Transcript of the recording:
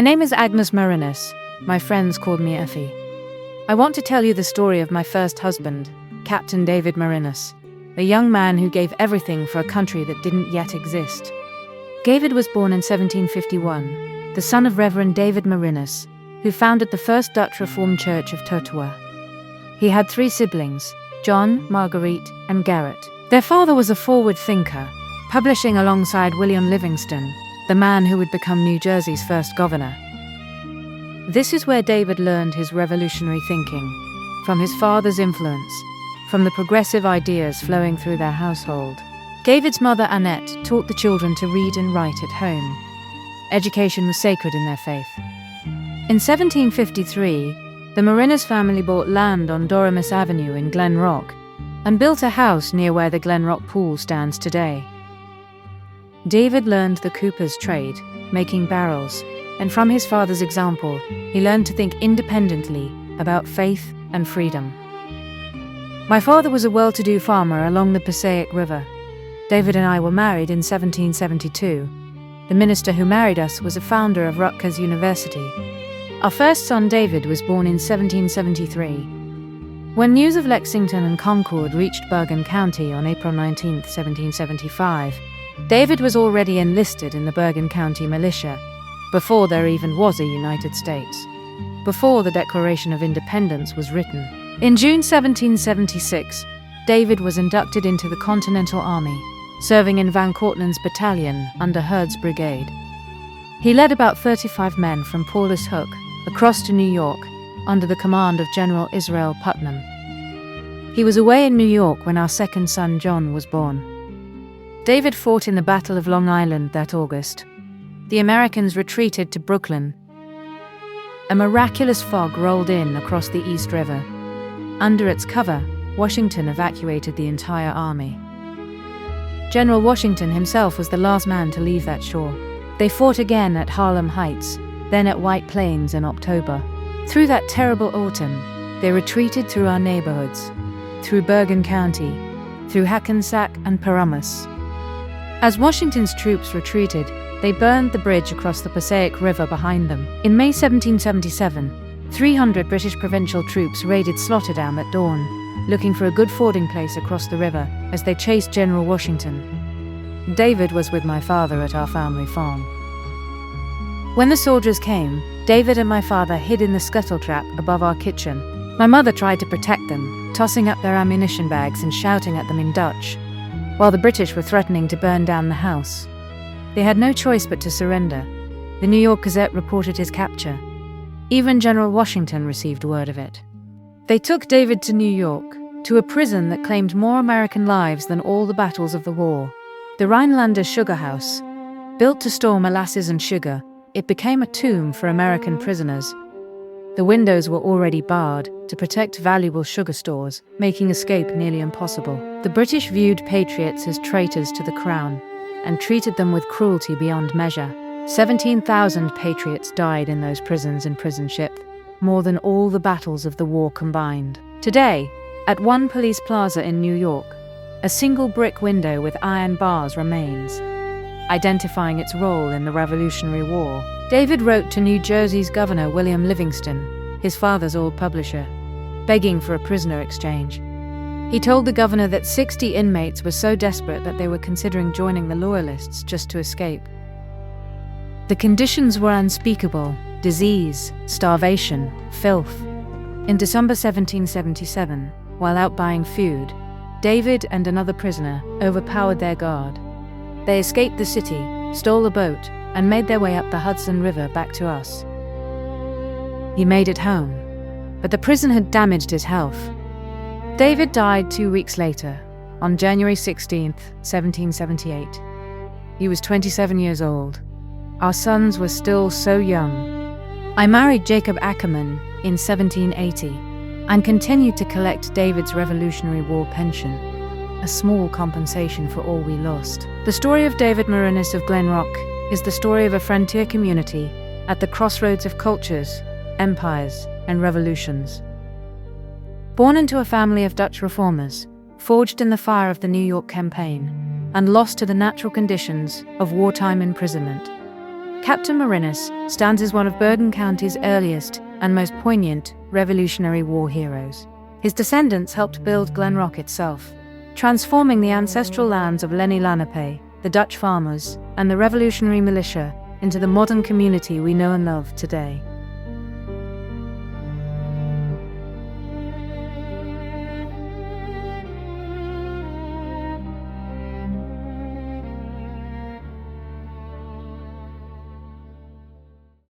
My name is Agnes Marinus. My friends called me Effie. I want to tell you the story of my first husband, Captain David Marinus, a young man who gave everything for a country that didn't yet exist. David was born in 1751, the son of Reverend David Marinus, who founded the first Dutch Reformed Church of Totowa. He had 3 siblings, John, Marguerite, and Garrett. Their father was a forward thinker, publishing alongside William Livingston, the man who would become New Jersey's first governor. This is where David learned his revolutionary thinking, from his father's influence, from the progressive ideas flowing through their household. David's mother, Annette, taught the children to read and write at home. Education was sacred in their faith. In 1753, the Marinus family bought land on Doremus Avenue in Glen Rock and built a house near where the Glen Rock pool stands today. David learned the cooper's trade, making barrels, and from his father's example, he learned to think independently about faith and freedom. My father was a well-to-do farmer along the Passaic River. David and I were married in 1772. The minister who married us was a founder of Rutgers University. Our first son, David, was born in 1773. When news of Lexington and Concord reached Bergen County on April 19, 1775, David was already enlisted in the Bergen County militia, before there even was a United States, before the Declaration of Independence was written. In June 1776, David was inducted into the Continental Army, serving in Van Cortland's battalion under Hurd's brigade. He led about 35 men from Paulus Hook across to New York under the command of General Israel Putnam. He was away in New York when our second son John was born. David fought in the Battle of Long Island that August. The Americans retreated to Brooklyn. A miraculous fog rolled in across the East River. Under its cover, Washington evacuated the entire army. General Washington himself was the last man to leave that shore. They fought again at Harlem Heights, then at White Plains in October. Through that terrible autumn, they retreated through our neighborhoods, through Bergen County, through Hackensack and Paramus. As Washington's troops retreated, they burned the bridge across the Passaic River behind them. In May 1777, 300 British provincial troops raided Slotterdam at dawn, looking for a good fording place across the river as they chased General Washington. David was with my father at our family farm. When the soldiers came, David and my father hid in the scuttle trap above our kitchen. My mother tried to protect them, tossing up their ammunition bags and shouting at them in Dutch, while the British were threatening to burn down the house. They had no choice but to surrender. The New York Gazette reported his capture. Even General Washington received word of it. They took David to New York, to a prison that claimed more American lives than all the battles of the war. The Rhinelander Sugar House. Built to store molasses and sugar, it became a tomb for American prisoners. The windows were already barred to protect valuable sugar stores, making escape nearly impossible. The British viewed patriots as traitors to the crown and treated them with cruelty beyond measure. 17,000 patriots died in those prisons and prison ship, more than all the battles of the war combined. Today, at one police plaza in New York, a single brick window with iron bars remains, identifying its role in the Revolutionary War. David wrote to New Jersey's Governor William Livingston, his father's old publisher, begging for a prisoner exchange. He told the governor that 60 inmates were so desperate that they were considering joining the Loyalists just to escape. The conditions were unspeakable: disease, starvation, filth. In December 1777, while out buying food, David and another prisoner overpowered their guard. They escaped the city, stole a boat, and made their way up the Hudson River back to us. He made it home, but the prison had damaged his health. David died 2 weeks later, on January 16, 1778. He was 27 years old. Our sons were still so young. I married Jacob Ackerman in 1780 and continued to collect David's Revolutionary War pension, a small compensation for all we lost. The story of David Marinus of Glen Rock is the story of a frontier community at the crossroads of cultures, empires, and revolutions. Born into a family of Dutch reformers, forged in the fire of the New York campaign, and lost to the natural conditions of wartime imprisonment, Captain Marinus stands as one of Bergen County's earliest and most poignant Revolutionary War heroes. His descendants helped build Glen Rock itself, transforming the ancestral lands of Lenni Lenape, the Dutch farmers, and the revolutionary militia into the modern community we know and love today.